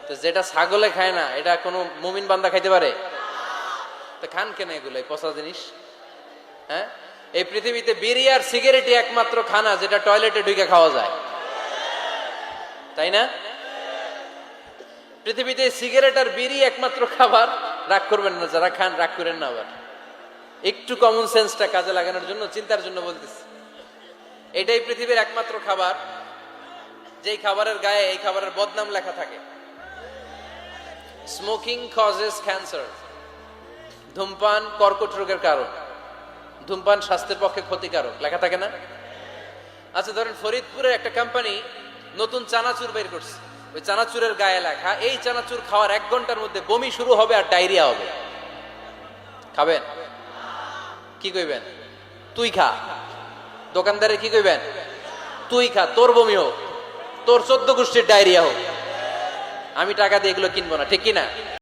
তো যেটা ছাগলে খায় না এটা কোনো মুমিন বান্দা খাইতে পারে? তো খান কেন এগুলো, এই পচা জিনিস? হ্যাঁ, এই পৃথিবীতে বিড়ি আর সিগারেটই একমাত্র খানা যেটা টয়লেটে ঢুকে খাওয়া যায়, তাই না? পৃথিবীতে সিগারেট আর বিড়ি একমাত্র খাবার। রাগ করবেন না, যারা খান রাগ করেন না, আবার একটু কমন সেন্সটা কাজে লাগানোর জন্য, চিন্তার জন্য বলতেছি। এটাই পৃথিবীর একমাত্র খাবার যেই খাবারের গায়ে এই খাবারের বদনাম লেখা থাকে, স্মোকিং কজেস ক্যান্সার। ধূমপান কর্কট রোগের কারণ, ধূমপান স্বাস্থ্যের পক্ষে ক্ষতিকারক লেখা থাকে না? আচ্ছা ধরেন ফরিদপুরের একটা কোম্পানি নতুন চানাচুর বের করছে, ওই চানাচুরের গায়ে লেখা এই চানাচুর খাওয়ার 1 ঘন্টার মধ্যে বমি শুরু হবে আর ডায়রিয়া হবে। খাবেন? কি কইবেন? তুই খা। দোকানদারে কি কইবেন? তুই খা, তোর বমি হোক, তোর 14 গোষ্ঠীর ডায়রিয়া হোক, আমি টাকা দিয়ে এগুলো কিনবো না, ঠিক কিনা?